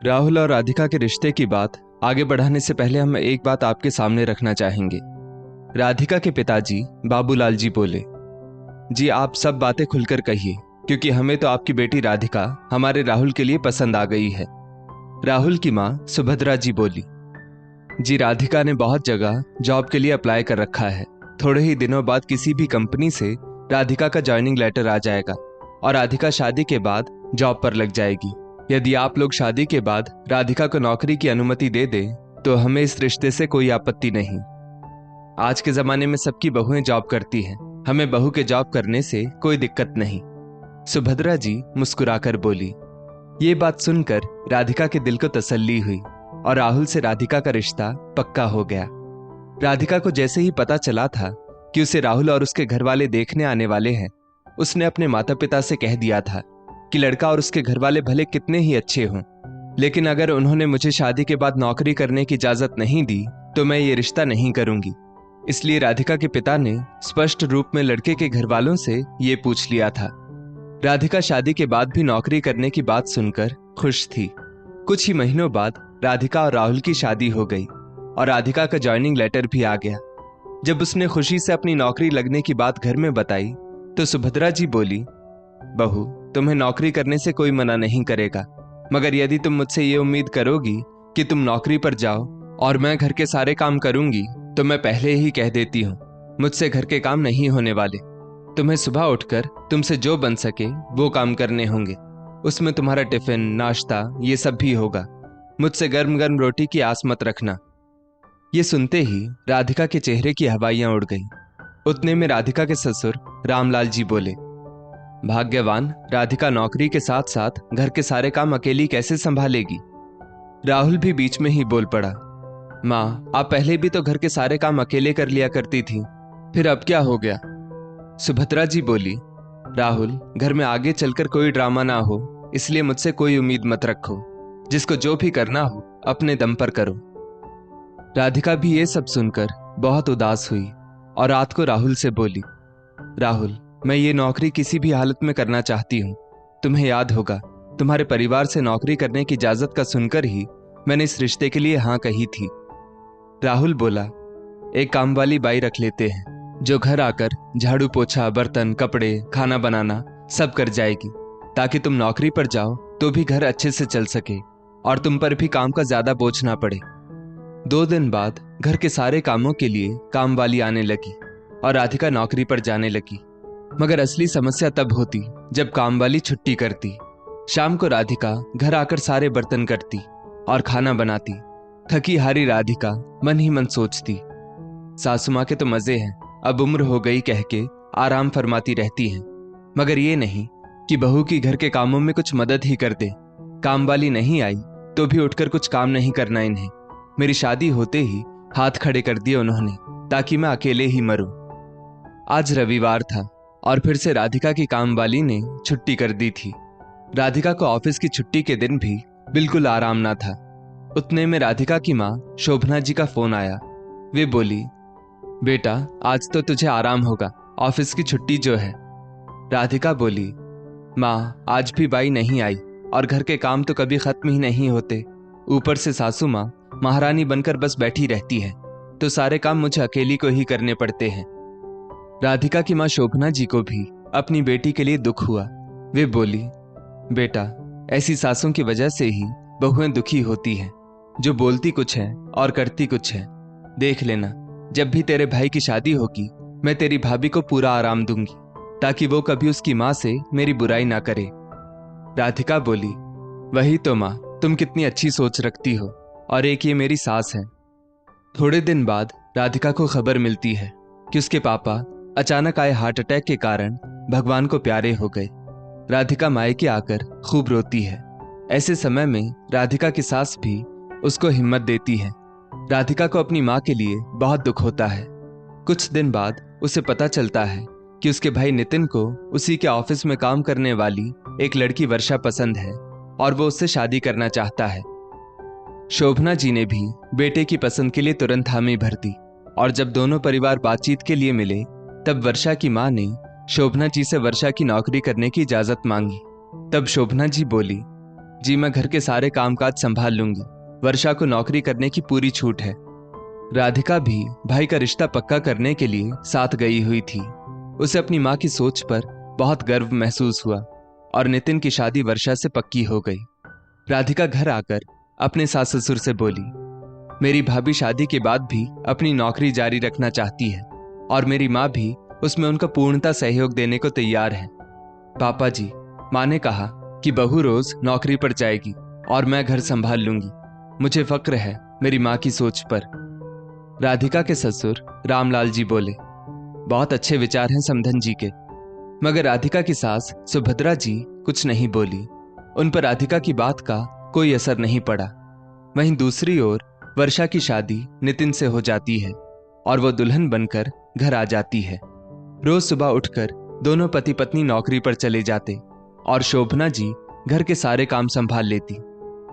राहुल और राधिका के रिश्ते की बात आगे बढ़ाने से पहले हम एक बात आपके सामने रखना चाहेंगे। राधिका के पिताजी बाबूलाल जी बोले, जी आप सब बातें खुलकर कहिए, क्योंकि हमें तो आपकी बेटी राधिका हमारे राहुल के लिए पसंद आ गई है। राहुल की माँ सुभद्रा जी बोली, जी राधिका ने बहुत जगह जॉब के लिए अप्लाई कर रखा है। थोड़े ही दिनों बाद किसी भी कंपनी से राधिका का ज्वाइनिंग लेटर आ जाएगा और राधिका शादी के बाद जॉब पर लग जाएगी। यदि आप लोग शादी के बाद राधिका को नौकरी की अनुमति दे दें तो हमें इस रिश्ते से कोई आपत्ति नहीं। आज के जमाने में सबकी बहुएं जॉब करती हैं, हमें बहू के जॉब करने से कोई दिक्कत नहीं। सुभद्रा जी मुस्कुराकर बोली। ये बात सुनकर राधिका के दिल को तसल्ली हुई और राहुल से राधिका का रिश्ता पक्का हो गया। राधिका को जैसे ही पता चला था कि उसे राहुल और उसके घर वाले देखने आने वाले हैं, उसने अपने माता पिता से कह दिया था कि लड़का और उसके घर वाले भले कितने ही अच्छे हों, लेकिन अगर उन्होंने मुझे शादी के बाद नौकरी करने की इजाजत नहीं दी तो मैं ये रिश्ता नहीं करूंगी। इसलिए राधिका के पिता ने स्पष्ट रूप में लड़के के घर वालों से ये पूछ लिया था। राधिका शादी के बाद भी नौकरी करने की बात सुनकर खुश थी। कुछ ही महीनों बाद राधिका और राहुल की शादी हो गई और राधिका का ज्वाइनिंग लेटर भी आ गया। जब उसने खुशी से अपनी नौकरी लगने की बात घर में बताई तो सुभद्रा जी बोली, बहू तुम्हें नौकरी करने से कोई मना नहीं करेगा, मगर यदि तुम मुझसे ये उम्मीद करोगी कि तुम नौकरी पर जाओ और मैं घर के सारे काम करूंगी तो मैं पहले ही कह देती हूँ, मुझसे घर के काम नहीं होने वाले। तुम्हें सुबह उठकर तुमसे जो बन सके वो काम करने होंगे। उसमें तुम्हारा टिफिन, नाश्ता ये सब भी होगा। मुझसे गर्म गर्म रोटी की आस मत रखना। ये सुनते ही राधिका के चेहरे की हवाइयां उड़ गईं। उतने में राधिका के ससुर रामलाल जी बोले, भाग्यवान राधिका नौकरी के साथ साथ घर के सारे काम अकेली कैसे संभालेगी। राहुल भी बीच में ही बोल पड़ा, माँ आप पहले भी तो घर के सारे काम अकेले कर लिया करती थी, फिर अब क्या हो गया। सुभद्रा जी बोली, राहुल घर में आगे चलकर कोई ड्रामा ना हो, इसलिए मुझसे कोई उम्मीद मत रखो। जिसको जो भी करना हो अपने दम पर करो। राधिका भी ये सब सुनकर बहुत उदास हुई और रात को राहुल से बोली, राहुल मैं ये नौकरी किसी भी हालत में करना चाहती हूँ। तुम्हें याद होगा तुम्हारे परिवार से नौकरी करने की इजाजत का सुनकर ही मैंने इस रिश्ते के लिए हाँ कही थी। राहुल बोला, एक काम वाली बाई रख लेते हैं जो घर आकर झाड़ू पोछा, बर्तन, कपड़े, खाना बनाना सब कर जाएगी, ताकि तुम नौकरी पर जाओ तो भी घर अच्छे से चल सके और तुम पर भी काम का ज्यादा बोझ ना पड़े। 2 दिन बाद घर के सारे कामों के लिए काम वाली आने लगी और राधिका नौकरी पर जाने लगी। मगर असली समस्या तब होती जब काम वाली छुट्टी करती। शाम को राधिका घर आकर सारे बर्तन करती और खाना बनाती। थकी हारी राधिका मन ही मन सोचती, सासू माँ के तो मजे हैं, अब उम्र हो गई कह के आराम फरमाती रहती हैं, मगर ये नहीं कि बहू की घर के कामों में कुछ मदद ही कर दे। काम वाली नहीं आई तो भी उठकर कुछ काम नहीं करना इन्हें। मेरी शादी होते ही हाथ खड़े कर दिए उन्होंने, ताकि मैं अकेले ही मरूं। आज रविवार था और फिर से राधिका की काम वाली ने छुट्टी कर दी थी। राधिका को ऑफिस की छुट्टी के दिन भी बिल्कुल आराम ना था। उतने में राधिका की माँ शोभना जी का फोन आया। वे बोली, बेटा आज तो तुझे आराम होगा, ऑफिस की छुट्टी जो है। राधिका बोली, माँ आज भी बाई नहीं आई और घर के काम तो कभी खत्म ही नहीं होते। ऊपर से सासू माँ महारानी बनकर बस बैठी रहती है, तो सारे काम मुझे अकेली को ही करने पड़ते हैं। राधिका की माँ शोभना जी को भी अपनी बेटी के लिए दुख हुआ। वे बोली, बेटा ऐसी सासों की वजह से ही बहुएं दुखी होती हैं, जो बोलती कुछ है और करती कुछ है। देख लेना, जब भी तेरे भाई की शादी होगी मैं तेरी भाभी को पूरा आराम दूंगी, ताकि वो कभी उसकी माँ से मेरी बुराई ना करे। राधिका बोली, वही तो माँ, तुम कितनी अच्छी सोच रखती हो, और एक ये मेरी सास है। थोड़े दिन बाद राधिका को खबर मिलती है कि उसके पापा अचानक आए हार्ट अटैक के कारण भगवान को प्यारे हो गए। राधिका मायके आकर खूब रोती है। ऐसे समय में राधिका की सास भी उसको हिम्मत देती है। राधिका को अपनी माँ के लिए बहुत दुख होता है। कुछ दिन बाद उसे पता चलता है कि उसके भाई नितिन को उसी के ऑफिस में काम करने वाली एक लड़की वर्षा पसंद है और वो उससे शादी करना चाहता है। शोभना जी ने भी बेटे की पसंद के लिए तुरंत हामी भर दी और जब दोनों परिवार बातचीत के लिए मिले तब वर्षा की माँ ने शोभना जी से वर्षा की नौकरी करने की इजाजत मांगी। तब शोभना जी बोली, जी मैं घर के सारे कामकाज संभाल लूंगी। वर्षा को नौकरी करने की पूरी छूट है। राधिका भी भाई का रिश्ता पक्का करने के लिए साथ गई हुई थी। उसे अपनी माँ की सोच पर बहुत गर्व महसूस हुआ और नितिन की शादी वर्षा से पक्की हो गई। राधिका घर आकर अपने सास ससुर से बोली, मेरी भाभी शादी के बाद भी अपनी नौकरी जारी रखना चाहती है और मेरी माँ भी उसमें उनका पूर्णतः सहयोग देने को तैयार है। पापा जी, माँ ने कहा कि बहू रोज नौकरी पर जाएगी और मैं घर संभाल लूंगी। मुझे फक्र है मेरी माँ की सोच पर। राधिका के ससुर रामलाल जी बोले, बहुत अच्छे विचार हैं समधन जी के। मगर राधिका की सास सुभद्रा जी कुछ नहीं बोली। उन पर राधिका की बात का कोई असर नहीं पड़ा। वहीं दूसरी ओर वर्षा की शादी नितिन से हो जाती है और वो दुल्हन बनकर घर आ जाती है। रोज सुबह उठकर दोनों पति पत्नी नौकरी पर चले जाते और शोभना जी घर के सारे काम संभाल लेती।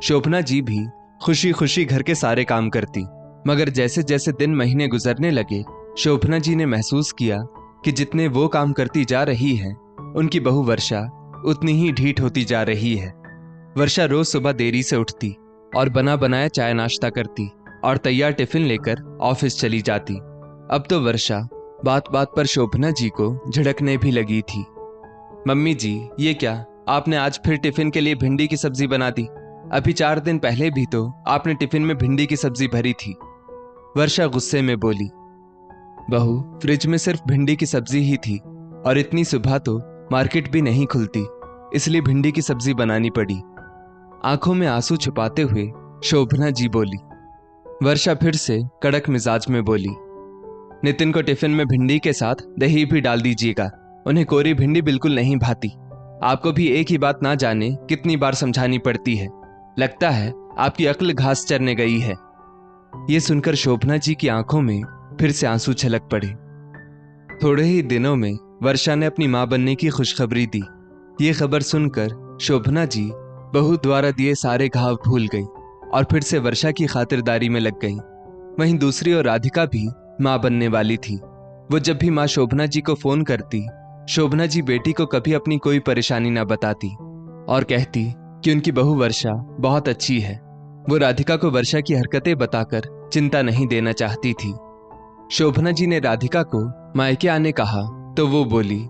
शोभना जी भी खुशी खुशी घर के सारे काम करती। मगर जैसे जैसे दिन महीने गुजरने लगे, शोभना जी ने महसूस किया कि जितने वो काम करती जा रही है, उनकी बहू वर्षा उतनी ही ढीठ होती जा रही है। वर्षा रोज सुबह देरी से उठती और बना बनाया चाय नाश्ता करती और तैयार टिफिन लेकर ऑफिस चली जाती। अब तो वर्षा बात बात पर शोभना जी को झिड़कने भी लगी थी। मम्मी जी, ये क्या, आपने आज फिर टिफिन के लिए भिंडी की सब्जी बना दी? अभी 4 दिन पहले भी तो आपने टिफिन में भिंडी की सब्जी भरी थी। वर्षा गुस्से में बोली, बहू, फ्रिज में सिर्फ भिंडी की सब्जी ही थी और इतनी सुबह तो मार्केट भी नहीं खुलती, इसलिए भिंडी की सब्जी बनानी पड़ी। आंखों में आंसू छुपाते हुए शोभना जी बोली। वर्षा फिर से कड़क मिजाज में बोली, नितिन को टिफिन में भिंडी के साथ दही भी डाल दीजिएगा, उन्हें कोरी भिंडी बिल्कुल नहीं भाती। आपको भी एक ही बात ना जाने कितनी बार समझानी पड़ती है। लगता है आपकी अक्ल घास चरने गई है। ये सुनकर शोभना जी की आंखों में फिर से आंसू छलक पड़े। थोड़े ही दिनों में वर्षा ने अपनी मां बनने की खुशखबरी दी। ये खबर सुनकर शोभना जी बहू द्वारा दिए सारे घाव भूल गई और फिर से वर्षा की खातिरदारी में लग गई। वहीं दूसरी ओर राधिका भी मां बनने वाली थी। वो जब भी मां शोभना जी को फोन करती, शोभना जी बेटी को कभी अपनी कोई परेशानी ना बताती और कहती कि उनकी बहू वर्षा बहुत अच्छी है। वो राधिका को वर्षा की हरकतें बताकर चिंता नहीं देना चाहती थी। शोभना जी ने राधिका को मायके आने कहा तो वो बोली,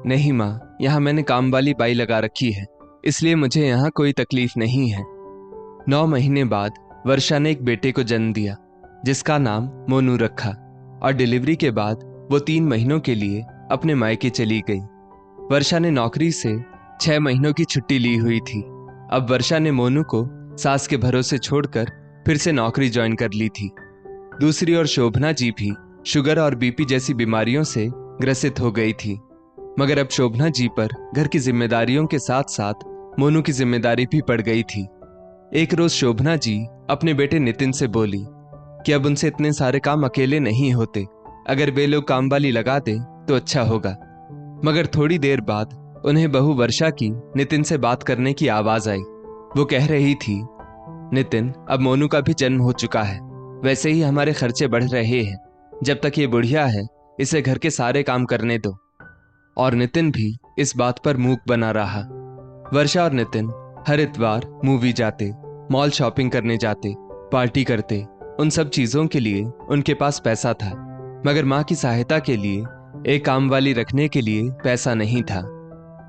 नहीं माँ, यहाँ मैंने काम वाली बाई लगा रखी है, इसलिए मुझे यहाँ कोई तकलीफ नहीं है। 9 महीने बाद वर्षा ने एक बेटे को जन्म दिया जिसका नाम मोनू रखा और डिलीवरी के बाद वो 3 महीनों के लिए अपने मायके चली गई। वर्षा ने नौकरी से 6 महीनों की छुट्टी ली हुई थी। अब वर्षा ने मोनू को सास के भरोसे छोड़कर फिर से नौकरी ज्वाइन कर ली थी। दूसरी ओर शोभना जी भी शुगर और बीपी जैसी बीमारियों से ग्रसित हो गई थी। मगर अब शोभना जी पर घर की जिम्मेदारियों के साथ साथ मोनू की जिम्मेदारी भी पड़ गई थी। एक रोज शोभना जी अपने बेटे नितिन से बोली कि अब उनसे इतने सारे काम अकेले नहीं होते, अगर वे लोग काम वाली लगा दे तो अच्छा होगा। मगर थोड़ी देर बाद उन्हें बहू वर्षा की नितिन से बात करने की आवाज आई। वो कह रही थी, नितिन, अब मोनू का भी जन्म हो चुका है, वैसे ही हमारे खर्चे बढ़ रहे हैं। जब तक ये बुढ़िया है, इसे घर के सारे काम करने दो। और नितिन भी इस बात पर मूक बना रहा। वर्षा और नितिन हर इतवार मूवी जाते, मॉल शॉपिंग करने जाते, पार्टी करते। उन सब चीजों के लिए उनके पास पैसा था, मगर माँ की सहायता के लिए एक काम वाली रखने के लिए पैसा नहीं था।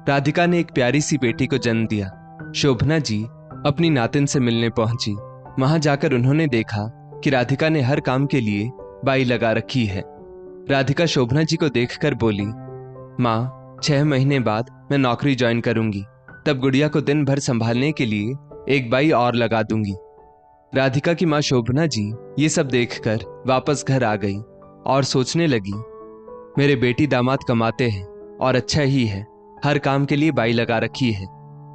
राधिका ने एक प्यारी सी बेटी को जन्म दिया। शोभना जी अपनी नातिन से मिलने पहुंची। वहां जाकर उन्होंने देखा कि राधिका ने हर काम के लिए बाई लगा रखी है। राधिका शोभना जी को देखकर बोली, माँ, 6 महीने बाद मैं नौकरी ज्वाइन करूंगी, तब गुड़िया को दिन भर संभालने के लिए एक बाई और लगा दूंगी। राधिका की माँ शोभना जी ये सब देखकर वापस घर आ गई और सोचने लगी, मेरे बेटी दामाद कमाते हैं और अच्छा ही है, हर काम के लिए बाई लगा रखी है,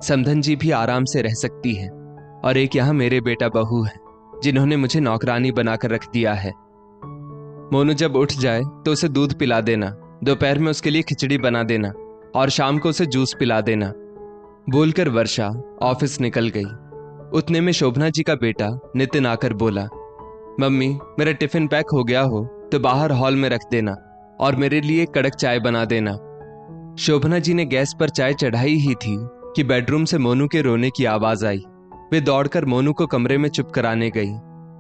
समधन जी भी आराम से रह सकती है, और एक यहाँ मेरे बेटा बहू है जिन्होंने मुझे नौकरानी बनाकर रख दिया है। मोनू जब उठ जाए तो उसे दूध पिला देना, दोपहर में उसके लिए खिचड़ी बना देना और शाम को उसे जूस पिला देना। बोलकर वर्षा ऑफिस निकल गई। उतने में शोभना जी का बेटा नितिन आकर बोला, मम्मी, मेरा टिफिन पैक हो गया हो तो बाहर हॉल में रख देना और मेरे लिए कड़क चाय बना देना। शोभना जी ने गैस पर चाय चढ़ाई ही थी कि बेडरूम से मोनू के रोने की आवाज आई। वे दौड़कर मोनू को कमरे में चुप कराने गई।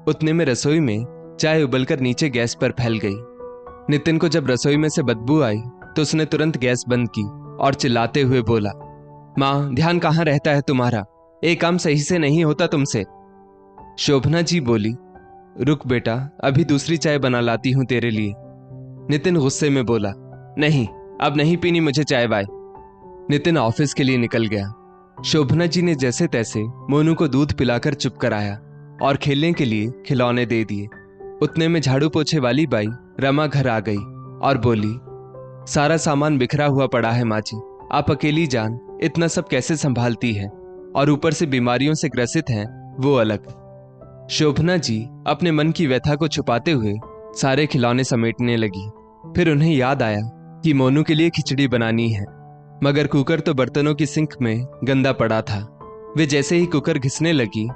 उतने में रसोई में चाय उबलकर नीचे गैस पर फैल गई। नितिन को जब रसोई में से बदबू आई तो उसने तुरंत गैस बंद की और चिल्लाते हुए बोला, माँ, ध्यान कहाँ रहता है तुम्हारा? एक काम सही से नहीं होता तुमसे। शोभना जी बोली, रुक बेटा, अभी दूसरी चाय बना लाती हूं तेरे लिए। नितिन गुस्से में बोला, नहीं, अब नहीं पीनी मुझे चाय वाय। नितिन ऑफिस के लिए निकल गया। शोभना जी ने जैसे तैसे मोनू को दूध पिलाकर चुप कराया और खेलने के लिए खिलौने दे दिए। उतने में झाड़ू पोछे वाली बाई रमा घर आ गई और बोली, सारा सामान बिखरा हुआ पड़ा है माँ जी, आप अकेली जान इतना सब कैसे संभालती है, और ऊपर से बीमारियों से ग्रसित हैं वो अलग। शोभना जी अपने मन की व्यथा को छुपाते हुए सारे खिलौने समेटने लगी। फिर उन्हें याद आया कि मोनू के लिए खिचड़ी बनानी है, मगर कुकर तो बर्तनों की सिंक में गंदा पड़ा था। वे जैसे ही कुकर घिसने लगी,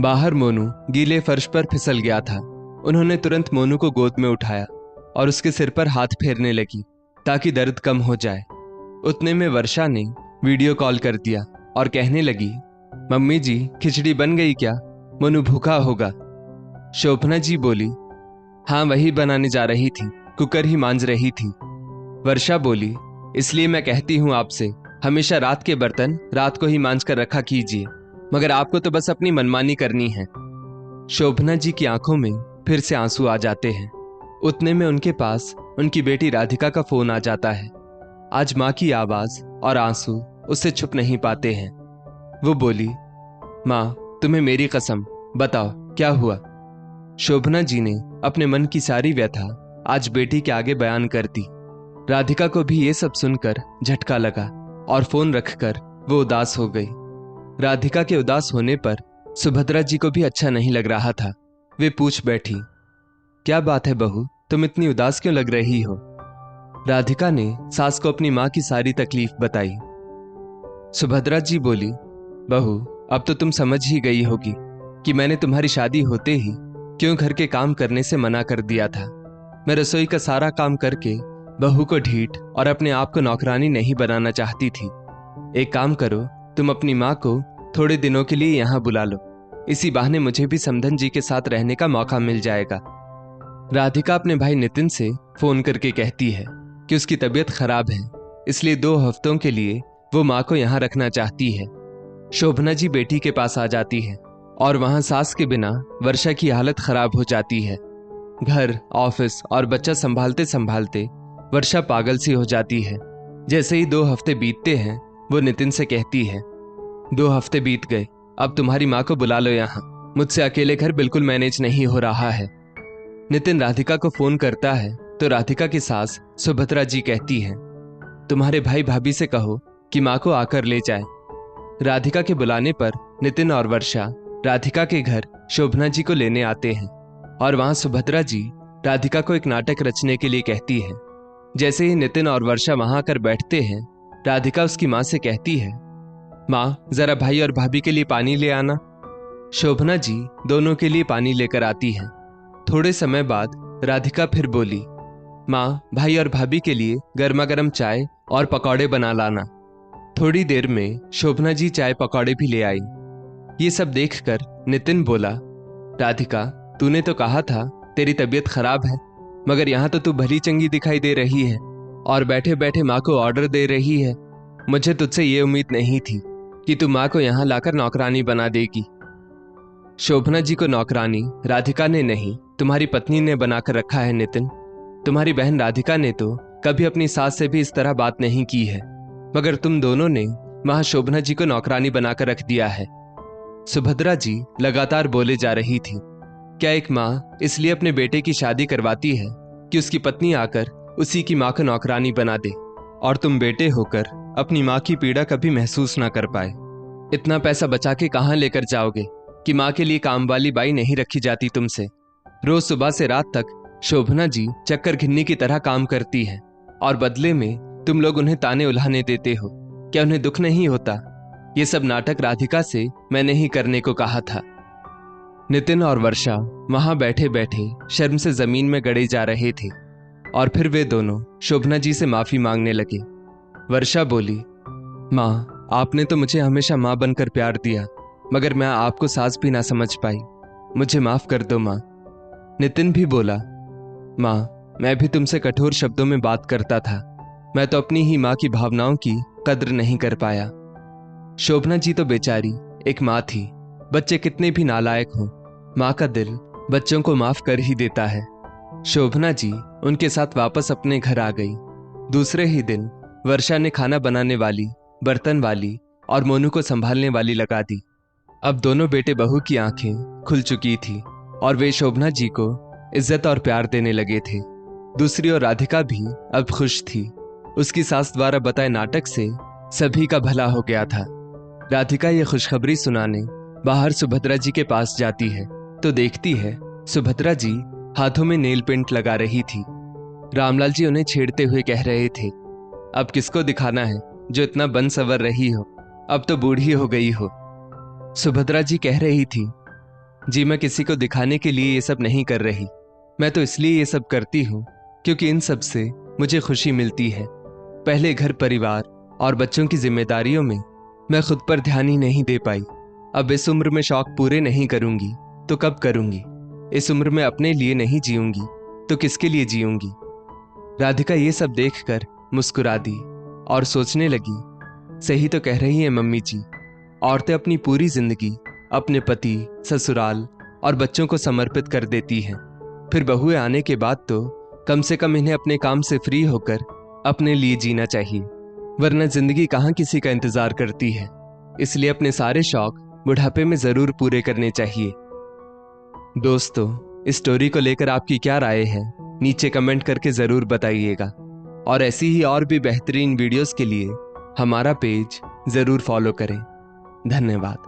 बाहर मोनू गीले फर्श पर फिसल गया था। उन्होंने तुरंत मोनू को गोद में उठाया और उसके सिर पर हाथ फेरने लगी ताकि दर्द कम हो जाए। उतने में वर्षा ने वीडियो कॉल कर दिया और कहने लगी, मम्मी जी, खिचड़ी बन गई क्या? मोनू भूखा होगा। शोभना जी बोली, हाँ, वही बनाने जा रही थी, कुकर ही मांज रही थी। वर्षा बोली, इसलिए मैं कहती हूं आपसे, हमेशा रात के बर्तन रात को ही मांज कर रखा कीजिए, मगर आपको तो बस अपनी मनमानी करनी है। शोभना जी की आंखों में फिर से आंसू आ जाते हैं। उतने में उनके पास उनकी बेटी राधिका का फोन आ जाता है। आज माँ की आवाज और आंसू उससे छुप नहीं पाते हैं। वो बोली, माँ, तुम्हें मेरी कसम, बताओ क्या हुआ? शोभना जी ने अपने मन की सारी व्यथा आज बेटी के आगे बयान कर दी। राधिका को भी ये सब सुनकर झटका लगा और फोन रखकर वो उदास हो गई। राधिका के उदास होने पर सुभद्रा जी को भी अच्छा नहीं लग रहा था। वे पूछ बैठी, क्या बात है बहू, तुम इतनी उदास क्यों लग रही हो? राधिका ने सास को अपनी माँ की सारी तकलीफ बताई। सुभद्रा जी बोली, बहू, अब तो तुम समझ ही गई होगी कि मैंने तुम्हारी शादी होते ही क्यों घर के काम करने से मना कर दिया था। मैं रसोई का सारा काम करके बहू को ढीठ और अपने आप को नौकरानी नहीं बनाना चाहती थी। एक काम करो, तुम अपनी माँ को थोड़े दिनों के लिए यहाँ बुला लो, इसी बहाने मुझे भी समधन जी के साथ रहने का मौका मिल जाएगा। राधिका अपने भाई नितिन से फोन करके कहती है कि उसकी तबीयत खराब है, इसलिए 2 हफ्तों के लिए वो माँ को यहाँ रखना चाहती है। शोभना जी बेटी के पास आ जाती है और वहां सास के बिना वर्षा की हालत खराब हो जाती है। घर, ऑफिस और बच्चा संभालते संभालते वर्षा पागल सी हो जाती है। जैसे ही 2 हफ्ते बीतते हैं, वो नितिन से कहती है, 2 हफ्ते बीत गए, अब तुम्हारी माँ को बुला लो यहाँ, मुझसे अकेले घर बिल्कुल मैनेज नहीं हो रहा है। नितिन राधिका को फोन करता है तो राधिका की सास सुभद्रा जी कहती है, तुम्हारे भाई भाभी से कहो कि माँ को आकर ले जाए। राधिका के बुलाने पर नितिन और वर्षा राधिका के घर शोभना जी को लेने आते हैं और वहां सुभद्रा जी राधिका को एक नाटक रचने के लिए कहती है। जैसे ही नितिन और वर्षा वहां आकर बैठते हैं, राधिका उसकी माँ से कहती है, माँ, जरा भाई और भाभी के लिए पानी ले आना। शोभना जी दोनों के लिए पानी लेकर आती है। थोड़े समय बाद राधिका फिर बोली, माँ, भाई और भाभी के लिए गर्मा गर्म चाय और पकौड़े बना लाना। थोड़ी देर में शोभना जी चाय पकौड़े भी ले आई। ये सब देखकर नितिन बोला, राधिका, तूने तो कहा था तेरी तबीयत खराब है, मगर यहाँ तो तू भली चंगी दिखाई दे रही है और बैठे बैठे माँ को ऑर्डर दे रही है। मुझे तुझसे ये उम्मीद नहीं थी कि तू माँ को यहाँ लाकर नौकरानी बना देगी। शोभना जी को नौकरानी राधिका ने नहीं, तुम्हारी पत्नी ने बनाकर रखा है नितिन। तुम्हारी बहन राधिका ने तो कभी अपनी सास से भी इस तरह बात नहीं की है, मगर तुम दोनों ने वहां शोभना जी को नौकरानी बनाकर रख दिया है। सुभद्रा जी लगातार बोले जा रही थी, क्या एक माँ इसलिए अपने बेटे की शादी करवाती है कि उसकी पत्नी आकर उसी की माँ को नौकरानी बना दे, और तुम बेटे होकर अपनी माँ की पीड़ा कभी महसूस ना कर पाए। इतना पैसा बचा के कहाँ लेकर जाओगे कि माँ के लिए काम वाली बाई नहीं रखी जाती तुमसे? रोज सुबह से रात तक शोभना जी चक्कर घिन्नी की तरह काम करती है और बदले में तुम लोग उन्हें ताने उल्हाने देते हो। क्या उन्हें दुख नहीं होता? ये सब नाटक राधिका से मैंने ही करने को कहा था। नितिन और वर्षा वहां बैठे बैठे शर्म से जमीन में गड़े जा रहे थे और फिर वे दोनों शोभना जी से माफी मांगने लगे। वर्षा बोली, माँ, आपने तो मुझे हमेशा माँ बनकर प्यार दिया, मगर मैं आपको सास भी ना समझ पाई। मुझे माफ कर दो माँ। नितिन भी बोला, माँ मैं भी तुमसे कठोर शब्दों में बात करता था। मैं तो अपनी ही माँ की भावनाओं की कद्र नहीं कर पाया। शोभना जी तो बेचारी एक माँ थी। बच्चे कितने भी नालायक हों, माँ का दिल बच्चों को माफ कर ही देता है। शोभना जी उनके साथ वापस अपने घर आ गई। दूसरे ही दिन वर्षा ने खाना बनाने वाली, बर्तन वाली और मोनू को संभालने वाली लगा दी। अब दोनों बेटे बहू की आंखें खुल चुकी थी और वे शोभना जी को इज्जत और प्यार देने लगे थे। दूसरी ओर राधिका भी अब खुश थी। उसकी सास द्वारा बताए नाटक से सभी का भला हो गया था। राधिका ये खुशखबरी सुनाने बाहर सुभद्रा जी के पास जाती है तो देखती है सुभद्रा जी हाथों में नेल पेंट लगा रही थी। रामलाल जी उन्हें छेड़ते हुए कह रहे थे, अब किसको दिखाना है जो इतना बन सवर रही हो, अब तो बूढ़ी हो गई हो। सुभद्रा जी कह रही थी, जी मैं किसी को दिखाने के लिए ये सब नहीं कर रही। मैं तो इसलिए ये सब करती हूँ क्योंकि इन सब से मुझे खुशी मिलती है। पहले घर परिवार और बच्चों की जिम्मेदारियों में मैं खुद पर ध्यान ही नहीं दे पाई। अब इस उम्र में शौक पूरे नहीं करूंगी तो कब करूंगी? इस उम्र में अपने लिए नहीं जीऊंगी तो किसके लिए जीऊंगी? राधिका ये सब देखकर मुस्कुरा दी और सोचने लगी, सही तो कह रही है मम्मी जी। औरतें अपनी पूरी जिंदगी अपने पति, ससुराल और बच्चों को समर्पित कर देती हैं। फिर बहुएं आने के बाद तो कम से कम इन्हें अपने काम से फ्री होकर अपने लिए जीना चाहिए, वरना जिंदगी कहाँ किसी का इंतजार करती है। इसलिए अपने सारे शौक बुढ़ापे में जरूर पूरे करने चाहिए। दोस्तों, इस स्टोरी को लेकर आपकी क्या राय है नीचे कमेंट करके जरूर बताइएगा और ऐसी ही और भी बेहतरीन वीडियोस के लिए हमारा पेज जरूर फॉलो करें। धन्यवाद।